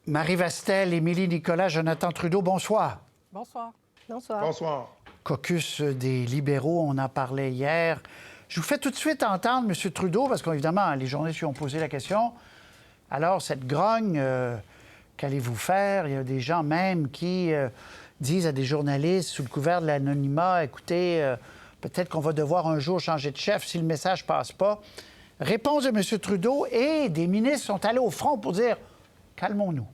Marie Vastel, Émilie Nicolas, Jonathan Trudeau, bonsoir. Bonsoir. Bonsoir. Bonsoir. Caucus des libéraux, on en parlait hier. Je vous fais tout de suite entendre M. Trudeau, parce qu'évidemment, les journalistes lui ont posé la question. Alors, cette grogne, qu'allez-vous faire? Il y a des gens même qui disent à des journalistes, sous le couvert de l'anonymat, écoutez, peut-être qu'on va devoir un jour changer de chef si le message ne passe pas. Réponse de M. Trudeau et des ministres sont allés au front pour dire « calmons-nous ».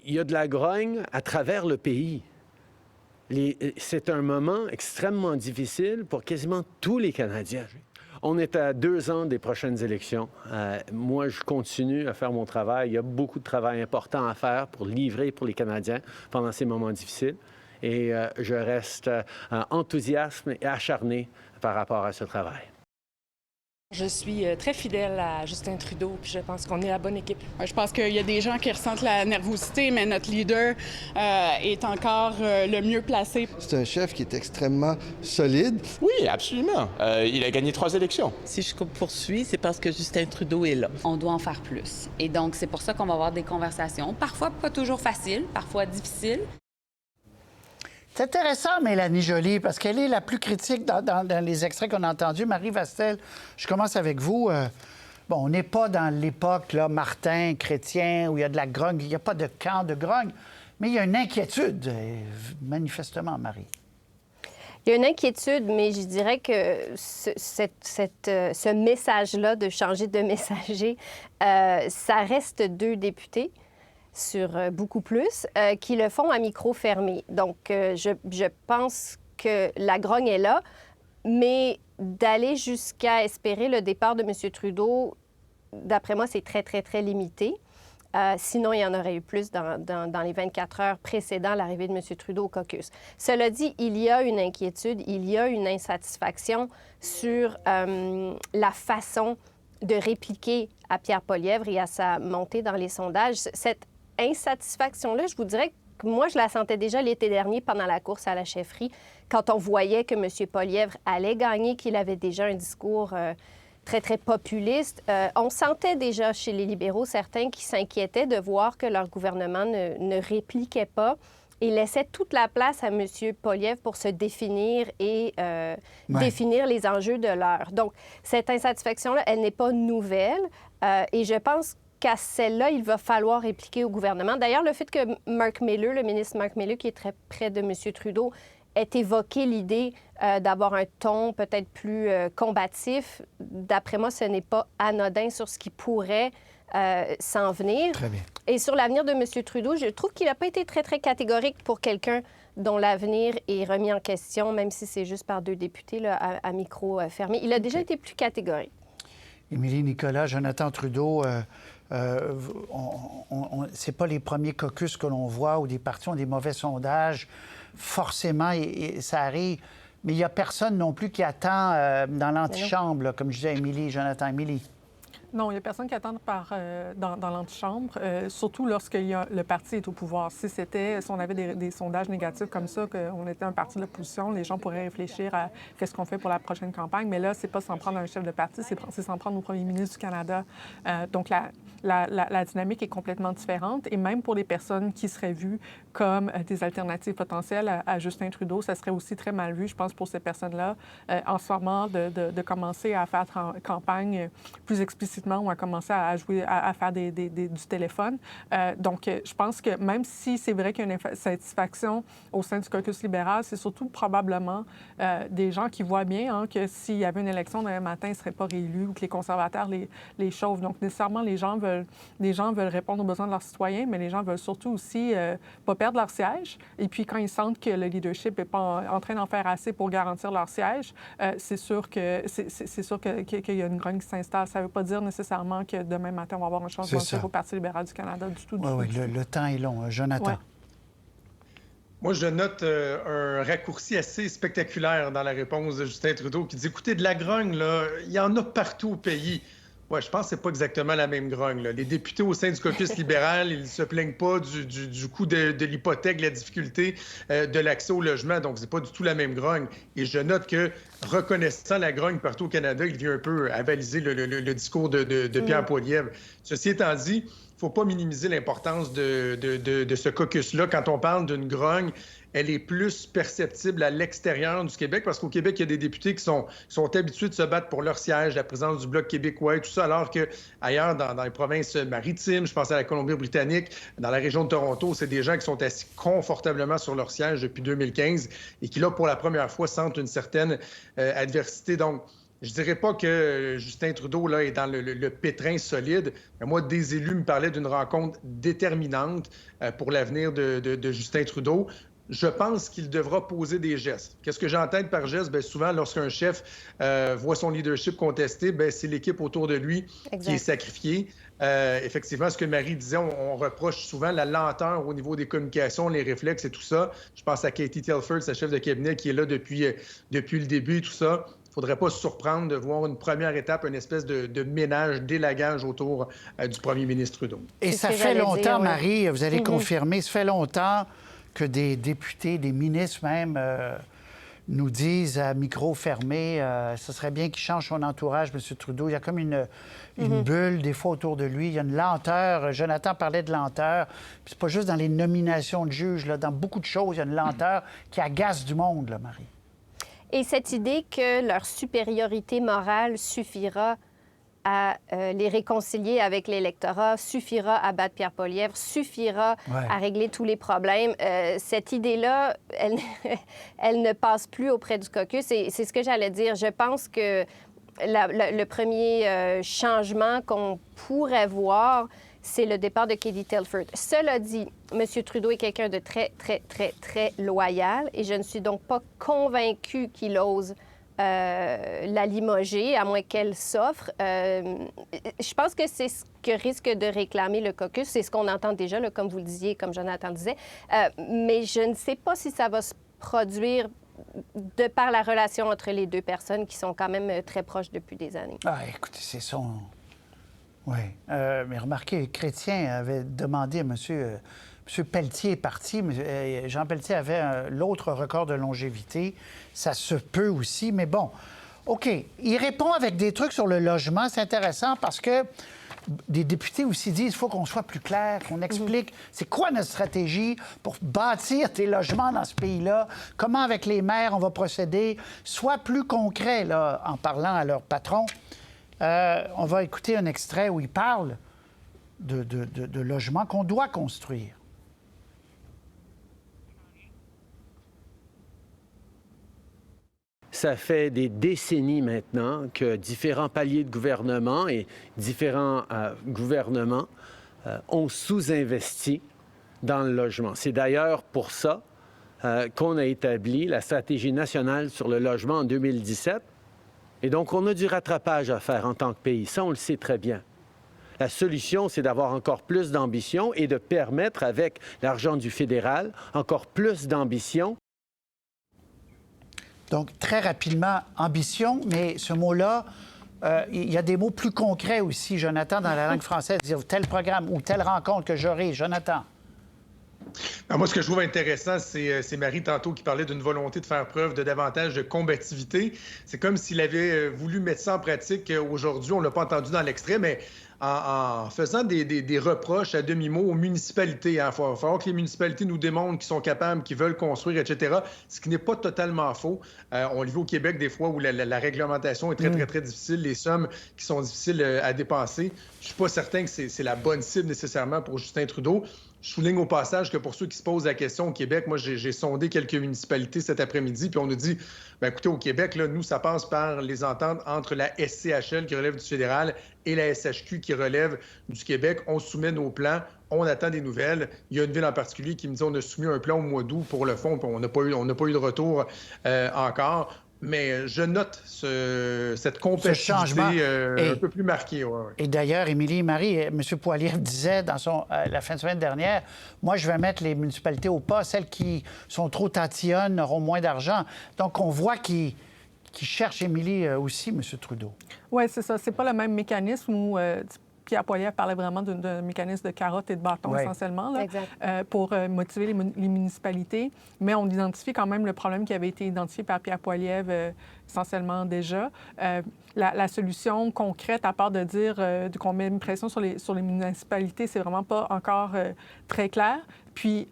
Il y a de la grogne à travers le pays. C'est un moment extrêmement difficile pour quasiment tous les Canadiens. On est à 2 ans des prochaines élections. Moi, je continue à faire mon travail. Il y a beaucoup de travail important à faire pour livrer pour les Canadiens pendant ces moments difficiles. Et je reste enthousiaste et acharné par rapport à ce travail. Je suis très fidèle à Justin Trudeau, puis je pense qu'on est la bonne équipe. Je pense qu'il y a des gens qui ressentent la nervosité, mais notre leader est encore le mieux placé. C'est un chef qui est extrêmement solide. Oui, absolument. Il a gagné 3 élections. Si je poursuis, c'est parce que Justin Trudeau est là. On doit en faire plus. Et donc, c'est pour ça qu'on va avoir des conversations, parfois pas toujours faciles, parfois difficiles. C'est intéressant, Mélanie Joly, parce qu'elle est la plus critique dans les extraits qu'on a entendus. Marie Vastel, je commence avec vous. Bon, on n'est pas dans l'époque, là, Martin, Chrétien, où il y a de la grogne. Il n'y a pas de camp de grogne, mais il y a une inquiétude, manifestement, Marie. Il y a une inquiétude, mais je dirais que ce message-là de changer de messager, ça reste 2 députés sur beaucoup plus, qui le font à micro fermé. Donc, je pense que la grogne est là, mais d'aller jusqu'à espérer le départ de M. Trudeau, d'après moi, c'est très, très, très limité. Sinon, il y en aurait eu plus dans les 24 heures précédant l'arrivée de M. Trudeau au caucus. Cela dit, il y a une inquiétude, il y a une insatisfaction sur la façon de répliquer à Pierre Poilievre et à sa montée dans les sondages. Cette insatisfaction-là, je vous dirais que moi, je la sentais déjà l'été dernier pendant la course à la chefferie, quand on voyait que M. Poilievre allait gagner, qu'il avait déjà un discours très, très populiste. On sentait déjà chez les libéraux certains qui s'inquiétaient de voir que leur gouvernement ne répliquait pas et laissait toute la place à M. Poilievre pour se définir et définir les enjeux de l'heure. Donc, cette insatisfaction-là, elle n'est pas nouvelle et je pense qu'à celle-là, il va falloir répliquer au gouvernement. D'ailleurs, le fait que Mark Miller, le ministre Mark Miller, qui est très près de M. Trudeau, ait évoqué l'idée d'avoir un ton peut-être plus combatif, d'après moi, ce n'est pas anodin sur ce qui pourrait s'en venir. Très bien. Et sur l'avenir de M. Trudeau, je trouve qu'il n'a pas été très, très catégorique pour quelqu'un dont l'avenir est remis en question, même si c'est juste par 2 députés là, à micro fermé. Il a déjà été plus catégorique. Émilie Nicolas, Jonathan Trudeau, c'est pas les premiers caucus que l'on voit où des partis ont des mauvais sondages. Forcément, et ça arrive. Mais il n'y a personne non plus qui attend dans l'antichambre, là, comme je disais à Émilie, Jonathan. Émilie. Non, il n'y a personne qui attend dans l'antichambre, surtout lorsque le parti est au pouvoir. Si on avait des sondages négatifs comme ça, qu'on était un parti de l'opposition, les gens pourraient réfléchir à qu'est-ce qu'on fait pour la prochaine campagne. Mais là, c'est pas s'en prendre à un chef de parti, c'est s'en prendre au premier ministre du Canada. Donc, la dynamique est complètement différente. Et même pour les personnes qui seraient vues comme des alternatives potentielles à Justin Trudeau, ça serait aussi très mal vu, je pense, pour ces personnes-là, en ce moment, de commencer à faire campagne plus explicitement ou à commencer à jouer, à faire du téléphone. Donc, je pense que même si c'est vrai qu'il y a une insatisfaction au sein du caucus libéral, c'est surtout probablement des gens qui voient bien que s'il y avait une élection demain matin, ils ne seraient pas réélus ou que les conservateurs les chauffent. Donc, nécessairement, les gens veulent répondre aux besoins de leurs citoyens, mais les gens veulent surtout aussi pas perdre leur siège. Et puis, quand ils sentent que le leadership n'est pas en train d'en faire assez pour garantir leur siège, c'est sûr qu'il y a une grogne qui s'installe. Ça ne veut pas dire nécessairement que demain matin, on va avoir une chance de au Parti libéral du Canada du tout. Oui, le temps est long. Jonathan. Ouais. Moi, je note un raccourci assez spectaculaire dans la réponse de Justin Trudeau qui dit « Écoutez, de la grogne, là, il y en a partout au pays. » Oui, je pense que c'est pas exactement la même grogne, là. Les députés au sein du caucus libéral, ils se plaignent pas du coût de l'hypothèque, de la difficulté de l'accès au logement. Donc, c'est pas du tout la même grogne. Et je note que, reconnaissant la grogne partout au Canada, il vient un peu avaliser le discours de Pierre Poilievre. Ceci étant dit, il ne faut pas minimiser l'importance de ce caucus-là. Quand on parle d'une grogne, elle est plus perceptible à l'extérieur du Québec, parce qu'au Québec, il y a des députés qui sont habitués de se battre pour leur siège, la présence du Bloc québécois et tout ça, alors qu'ailleurs, dans les provinces maritimes, je pense à la Colombie-Britannique, dans la région de Toronto, c'est des gens qui sont assis confortablement sur leur siège depuis 2015 et qui, là, pour la première fois, sentent une certaine adversité. Donc, je ne dirais pas que Justin Trudeau là, est dans le pétrin solide. Mais moi, des élus me parlaient d'une rencontre déterminante pour l'avenir de Justin Trudeau. Je pense qu'il devra poser des gestes. Qu'est-ce que j'entends par geste? Bien, souvent, lorsqu'un chef voit son leadership contesté, bien, c'est l'équipe autour de lui qui est sacrifiée. Effectivement, ce que Marie disait, on reproche souvent la lenteur au niveau des communications, les réflexes et tout ça. Je pense à Katie Telford, sa chef de cabinet, qui est là depuis le début et tout ça. Il ne faudrait pas se surprendre de voir une première étape, une espèce de ménage, d'élagage autour du premier ministre Trudeau. Et ça fait longtemps, Marie, vous allez confirmer, ça fait longtemps que des députés, des ministres même, nous disent à micro fermé, ce serait bien qu'il change son entourage, M. Trudeau. Il y a comme une bulle, des fois, autour de lui. Il y a une lenteur. Jonathan parlait de lenteur. Puis c'est pas juste dans les nominations de juges. Là. Dans beaucoup de choses, il y a une lenteur qui agace du monde, là, Marie. Et cette idée que leur supériorité morale suffira à les réconcilier avec l'électorat, suffira à battre Pierre Poilievre, suffira à régler tous les problèmes. Cette idée-là, elle ne passe plus auprès du caucus. Et c'est ce que j'allais dire. Je pense que le premier changement qu'on pourrait voir, c'est le départ de Katie Telford. Cela dit, M. Trudeau est quelqu'un de très, très, très, très loyal et je ne suis donc pas convaincue qu'il ose la limoger, à moins qu'elle s'offre. Je pense que c'est ce que risque de réclamer le caucus. C'est ce qu'on entend déjà, là, comme vous le disiez, comme Jonathan disait. Mais je ne sais pas si ça va se produire de par la relation entre les deux personnes qui sont quand même très proches depuis des années. Ah, écoutez, c'est son... Oui. Mais remarquez, Chrétien avait demandé à M. Pelletier est parti, mais Jean Pelletier avait l'autre record de longévité. Ça se peut aussi, mais bon. OK. Il répond avec des trucs sur le logement. C'est intéressant parce que des députés aussi disent qu'il faut qu'on soit plus clair, qu'on explique c'est quoi notre stratégie pour bâtir des logements dans ce pays-là, comment avec les maires on va procéder. Soit plus concret là, en parlant à leur patron. On va écouter un extrait où il parle de logements qu'on doit construire. Ça fait des décennies maintenant que différents paliers de gouvernement et différents gouvernements ont sous-investi dans le logement. C'est d'ailleurs pour ça qu'on a établi la stratégie nationale sur le logement en 2017. Et donc, on a du rattrapage à faire en tant que pays. Ça, on le sait très bien. La solution, c'est d'avoir encore plus d'ambition et de permettre, avec l'argent du fédéral, encore plus d'ambition. Donc, très rapidement, ambition, mais ce mot-là, il y a des mots plus concrets aussi, Jonathan, dans la langue française. Dire tel programme ou telle rencontre que j'aurai. Jonathan. Alors moi, ce que je trouve intéressant, c'est Marie tantôt qui parlait d'une volonté de faire preuve de davantage de combativité. C'est comme s'il avait voulu mettre ça en pratique aujourd'hui. On ne l'a pas entendu dans l'extrait, mais en faisant des reproches à demi-mot aux municipalités. Il va falloir que les municipalités nous démontrent qu'ils sont capables, qu'ils veulent construire, etc., ce qui n'est pas totalement faux. On le vit au Québec des fois où la réglementation est très, très, très difficile, les sommes qui sont difficiles à dépenser. Je ne suis pas certain que c'est la bonne cible nécessairement pour Justin Trudeau. Je souligne au passage que pour ceux qui se posent la question au Québec, moi, j'ai sondé quelques municipalités cet après-midi, puis on nous dit, bien, écoutez, au Québec, là, nous, ça passe par les ententes entre la SCHL qui relève du fédéral et la SHQ qui relève du Québec. On soumet nos plans, on attend des nouvelles. Il y a une ville en particulier qui me dit, on a soumis un plan au mois d'août pour le fond, puis on n'a pas eu de retour encore. Mais je note cette compétitivité un peu plus marquée. Ouais. Et d'ailleurs, Émilie et Marie, M. Poilievre disait dans la fin de semaine dernière, moi, je vais mettre les municipalités au pas. Celles qui sont trop tatillonnes auront moins d'argent. Donc, on voit qu'il qui cherche Émilie aussi, M. Trudeau. Oui, c'est ça. C'est pas le même mécanisme où Pierre Poilievre parlait vraiment d'un mécanisme de carotte et de bâton essentiellement là, pour motiver les municipalités. Mais on identifie quand même le problème qui avait été identifié par Pierre Poilievre essentiellement déjà. La solution concrète, à part de dire qu'on met une pression sur les municipalités, c'est vraiment pas encore très clair. Puis,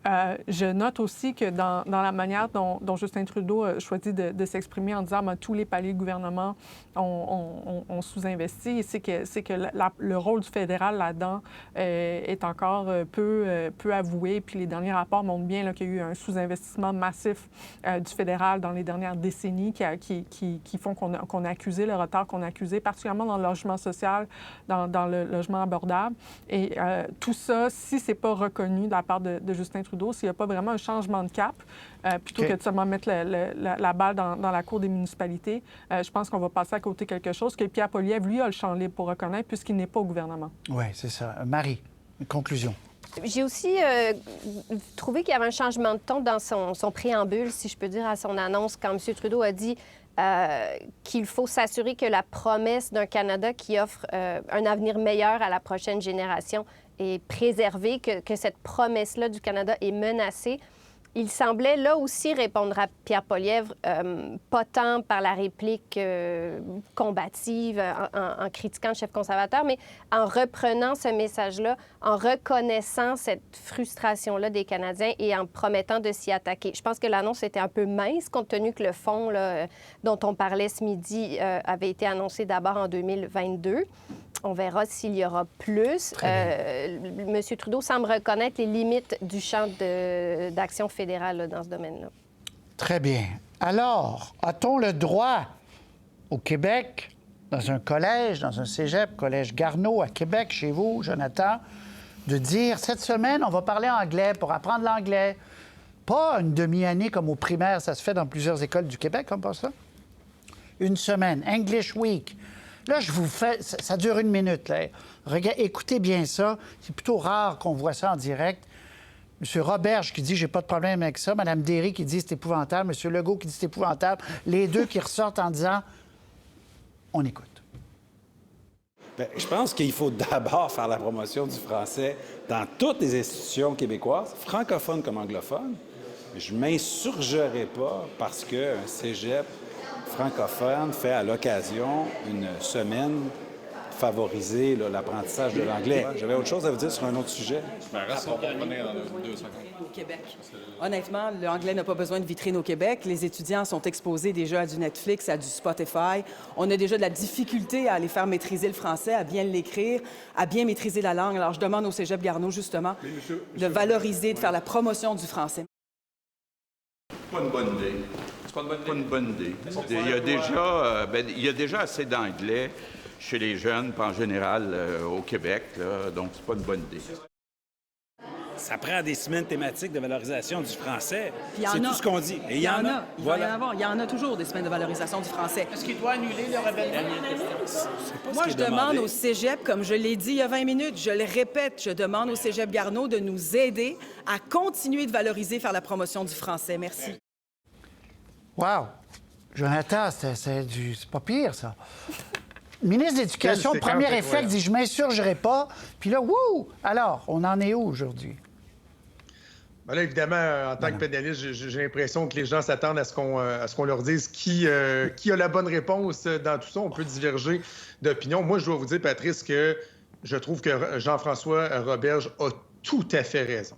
je note aussi que dans la manière dont Justin Trudeau a choisi de s'exprimer en disant tous les paliers de gouvernement ont sous-investi, c'est que le rôle du fédéral là-dedans est encore peu avoué. Puis les derniers rapports montrent bien qu'il y a eu un sous-investissement massif du fédéral dans les dernières décennies qui font qu'on a accusé le retard qu'on a accusé, particulièrement dans le logement social, dans le logement abordable. Et tout ça, si c'est pas reconnu de la part de Justin Trudeau, s'il n'y a pas vraiment un changement de cap, plutôt que de seulement mettre la balle dans la cour des municipalités, je pense qu'on va passer à côté quelque chose que Pierre Poilievre, lui, a le champ libre pour reconnaître puisqu'il n'est pas au gouvernement. Oui, c'est ça. Marie, une conclusion. J'ai aussi trouvé qu'il y avait un changement de ton dans son préambule, si je peux dire, à son annonce, quand M. Trudeau a dit qu'il faut s'assurer que la promesse d'un Canada qui offre un avenir meilleur à la prochaine génération est préservée, que cette promesse-là du Canada est menacée. Il semblait là aussi répondre à Pierre Poilievre, pas tant par la réplique combative, en critiquant le chef conservateur, mais en reprenant ce message-là, en reconnaissant cette frustration-là des Canadiens et en promettant de s'y attaquer. Je pense que l'annonce était un peu mince, compte tenu que le fonds là, dont on parlait ce midi avait été annoncé d'abord en 2022. On verra s'il y aura plus. M. Trudeau semble reconnaître les limites du champ d'action fédérale là, dans ce domaine-là. Très bien. Alors, a-t-on le droit au Québec, dans un collège, dans un cégep, collège Garneau à Québec, chez vous, Jonathan, de dire, cette semaine, on va parler anglais pour apprendre l'anglais? Pas une demi-année comme au primaire, ça se fait dans plusieurs écoles du Québec, comme pas ça. Une semaine, English Week. Là, je vous fais... Ça dure 1 minute. Là. Écoutez bien ça. C'est plutôt rare qu'on voit ça en direct. M. Roberge qui dit « j'ai pas de problème avec ça ». Mme Derry qui dit « c'est épouvantable ». M. Legault qui dit « c'est épouvantable ». Les deux qui ressortent en disant « on écoute ». Bien, je pense qu'il faut d'abord faire la promotion du français dans toutes les institutions québécoises, francophones comme anglophones. Je ne m'insurgerai pas parce qu'un cégep francophone fait à l'occasion une semaine favoriser l'apprentissage de l'anglais. J'avais autre chose à vous dire sur un autre sujet. Au Québec. Honnêtement, l'anglais n'a pas besoin de vitrine au Québec. Les étudiants sont exposés déjà à du Netflix, à du Spotify. On a déjà de la difficulté à les faire maîtriser le français, à bien l'écrire, à bien maîtriser la langue. Alors, je demande au Cégep Garneau, justement, de valoriser, de faire la promotion du français. Pas une bonne idée. C'est pas une bonne idée. Il y a déjà assez d'anglais chez les jeunes, pas en général au Québec, là, donc c'est pas une bonne idée. Ça prend des semaines thématiques de valorisation du français. C'est tout ce qu'on dit. Et il y en a. Il va y en avoir. Il y en a toujours des semaines de valorisation du français. Est-ce qu'il doit annuler le réveillon? Moi, je demande au Cégep, comme je l'ai dit il y a 20 minutes, je le répète, je demande au Cégep Garneau de nous aider à continuer de valoriser, faire la promotion du français. Merci. Wow! Jonathan, c'est pas pire, ça. Le ministre de l'Éducation, premier réflexe, dit « je m'insurgerai pas ». Puis là, wouh! Alors, on en est où aujourd'hui? Ben là, évidemment, en tant que pénaliste, j'ai l'impression que les gens s'attendent à ce qu'on leur dise qui a la bonne réponse dans tout ça. On peut diverger d'opinion. Moi, je dois vous dire, Patrice, que je trouve que Jean-François Roberge a tout à fait raison.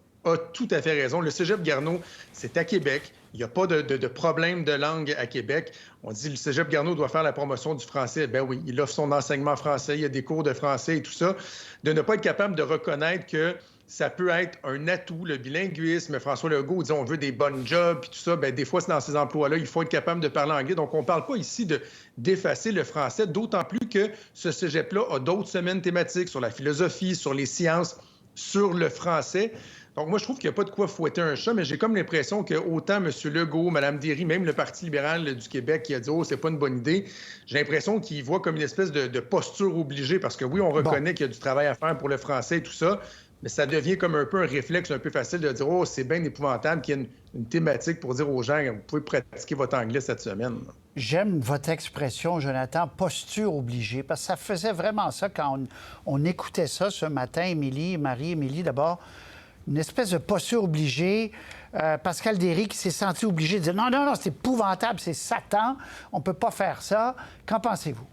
Le Cégep Garneau, c'est à Québec. Il n'y a pas de problème de langue à Québec. On dit que le Cégep Garneau doit faire la promotion du français. Ben oui, il offre son enseignement français, il y a des cours de français et tout ça. De ne pas être capable de reconnaître que ça peut être un atout, le bilinguisme. François Legault dit on veut des bonnes jobs et tout ça. Bien, des fois, c'est dans ces emplois-là, il faut être capable de parler anglais. Donc, on ne parle pas ici d'effacer le français, d'autant plus que ce cégep-là a d'autres semaines thématiques sur la philosophie, sur les sciences, sur le français. Donc, moi, je trouve qu'il n'y a pas de quoi fouetter un chat, mais j'ai comme l'impression que autant M. Legault, Mme Derry, même le Parti libéral du Québec qui a dit « oh, c'est pas une bonne idée », j'ai l'impression qu'ils voient comme une espèce de posture obligée, parce que oui, on reconnaît qu'il y a du travail à faire pour le français et tout ça, mais ça devient comme un peu un réflexe un peu facile de dire « Oh, c'est bien épouvantable qu'il y ait une thématique pour dire aux gens « Vous pouvez pratiquer votre anglais cette semaine. » J'aime votre expression, Jonathan, posture obligée, parce que ça faisait vraiment ça quand on écoutait ça ce matin, Émilie, Marie-Émilie, d'abord, une espèce de posture obligée. Pascal Derry qui s'est senti obligé de dire « Non, non, non, c'est épouvantable, c'est Satan, on ne peut pas faire ça. » Qu'en pensez-vous?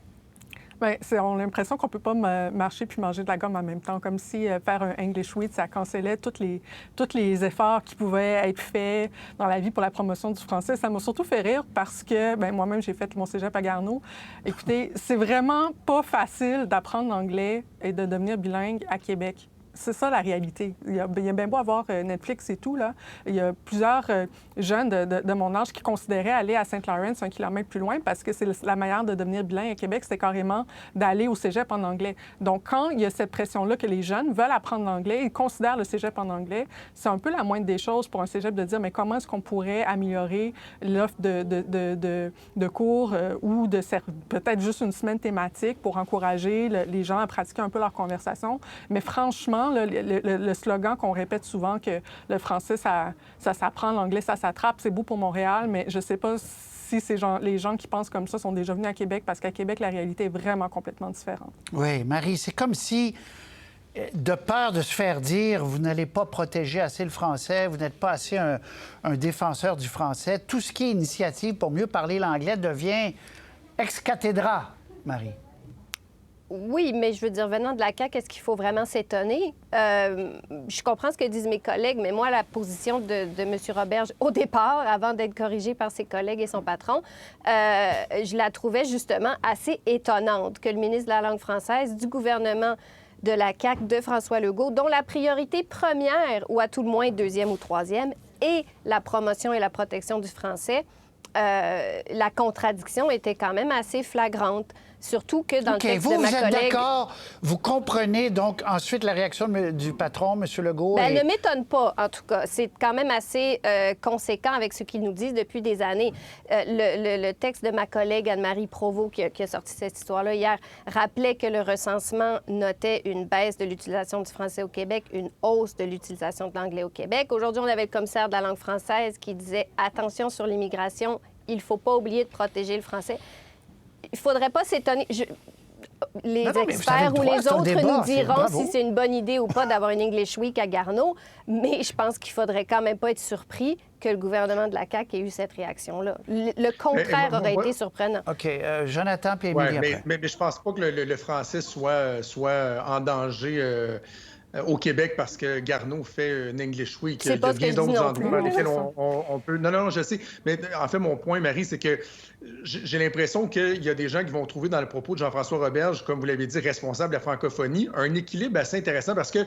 Bien, on a l'impression qu'on ne peut pas marcher puis manger de la gomme en même temps, comme si faire un English Week, ça cancellait tous les efforts qui pouvaient être faits dans la vie pour la promotion du français. Ça m'a surtout fait rire parce que, bien, moi-même, j'ai fait mon cégep à Garneau. Écoutez, c'est vraiment pas facile d'apprendre l'anglais et de devenir bilingue à Québec. C'est ça, la réalité. Il y a bien beau avoir Netflix et tout, là. Il y a plusieurs jeunes de mon âge qui considéraient aller à Saint-Laurent 1 kilomètre plus loin parce que c'est la manière de devenir bilingue à Québec, c'était carrément d'aller au cégep en anglais. Donc, quand il y a cette pression-là que les jeunes veulent apprendre l'anglais, ils considèrent le cégep en anglais, c'est un peu la moindre des choses pour un cégep de dire, mais comment est-ce qu'on pourrait améliorer l'offre de cours ou de peut-être juste une semaine thématique pour encourager les gens à pratiquer un peu leur conversation. Mais franchement, le slogan qu'on répète souvent que le français, ça s'apprend, l'anglais, ça s'attrape, c'est beau pour Montréal, mais je ne sais pas si les gens qui pensent comme ça sont déjà venus à Québec, parce qu'à Québec, la réalité est vraiment complètement différente. Oui, Marie, c'est comme si, de peur de se faire dire « Vous n'allez pas protéger assez le français, vous n'êtes pas assez un défenseur du français », tout ce qui est initiative pour mieux parler l'anglais devient ex cathedra, Marie. Oui, mais je veux dire, venant de la CAQ, est-ce qu'il faut vraiment s'étonner? Je comprends ce que disent mes collègues, mais moi, la position de M. Roberge, au départ, avant d'être corrigé par ses collègues et son patron, je la trouvais justement assez étonnante que le ministre de la langue française du gouvernement de la CAQ, de François Legault, dont la priorité première, ou à tout le moins deuxième ou troisième, est la promotion et la protection du français, la contradiction était quand même assez flagrante. Surtout que dans le texte de ma collègue... Vous êtes d'accord? Vous comprenez donc ensuite la réaction du patron, M. Legault? Bien, elle ne m'étonne pas, en tout cas. C'est quand même assez conséquent avec ce qu'ils nous disent depuis des années. Le texte de ma collègue Anne-Marie Provost, qui a sorti cette histoire-là hier, rappelait que le recensement notait une baisse de l'utilisation du français au Québec, une hausse de l'utilisation de l'anglais au Québec. Aujourd'hui, on avait le commissaire de la langue française qui disait « Attention sur l'immigration, il ne faut pas oublier de protéger le français ». Il ne faudrait pas s'étonner. Les experts ou les autres nous diront si c'est une bonne idée ou pas d'avoir une English Week à Garneau, mais je pense qu'il ne faudrait quand même pas être surpris que le gouvernement de la CAQ ait eu cette réaction-là. Le contraire aurait été surprenant. OK. Jonathan puis Émilie après. Mais je ne pense pas que le français soit en danger... au Québec, parce que Garneau fait une English Week. C'est pas ce que je dis non plus. On peut... Non, je sais. Mais en fait, mon point, Marie, c'est que j'ai l'impression qu'il y a des gens qui vont trouver dans le propos de Jean-François Roberge, comme vous l'avez dit, responsable de la francophonie, un équilibre assez intéressant parce que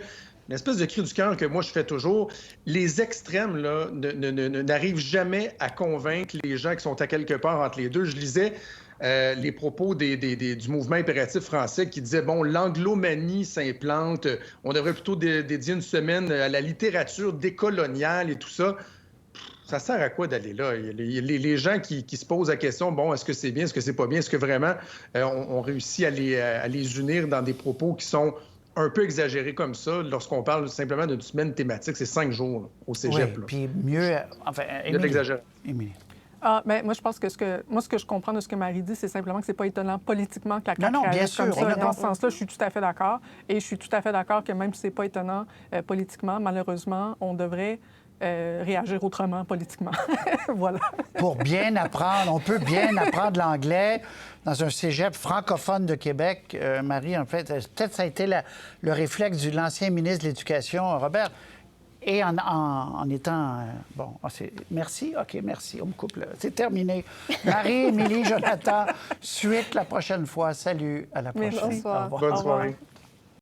une espèce de cri du cœur que moi, je fais toujours, les extrêmes là, n'arrivent jamais à convaincre les gens qui sont à quelque part entre les deux. Je lisais les propos du mouvement impératif français qui disait, bon, l'anglomanie s'implante, on devrait plutôt dédier une semaine à la littérature décoloniale et tout ça. Ça sert à quoi d'aller là? Les gens qui se posent la question, bon, est-ce que c'est bien, est-ce que c'est pas bien, est-ce que vraiment on réussit à les unir dans des propos qui sont un peu exagérés comme ça lorsqu'on parle simplement d'une semaine thématique, c'est 5 jours là, au cégep. Oui, puis mieux... Enfin, Émilie. Ah, bien, moi, je pense que ce que je comprends de ce que Marie dit, c'est simplement que c'est pas étonnant politiquement que la CAQ réagisse comme ça. Dans ce sens-là, je suis tout à fait d'accord. Et je suis tout à fait d'accord que même si c'est pas étonnant politiquement, malheureusement, on devrait réagir autrement politiquement. Voilà. Pour bien apprendre, on peut bien apprendre l'anglais dans un cégep francophone de Québec. Marie, en fait, peut-être ça a été le réflexe de l'ancien ministre de l'Éducation, Robert. Et en étant... bon, merci. OK, merci. On me coupe là. C'est terminé. Marie, Émilie, Jonathan, suite la prochaine fois. Salut. À la prochaine. Merci. Au revoir. Bonne soirée.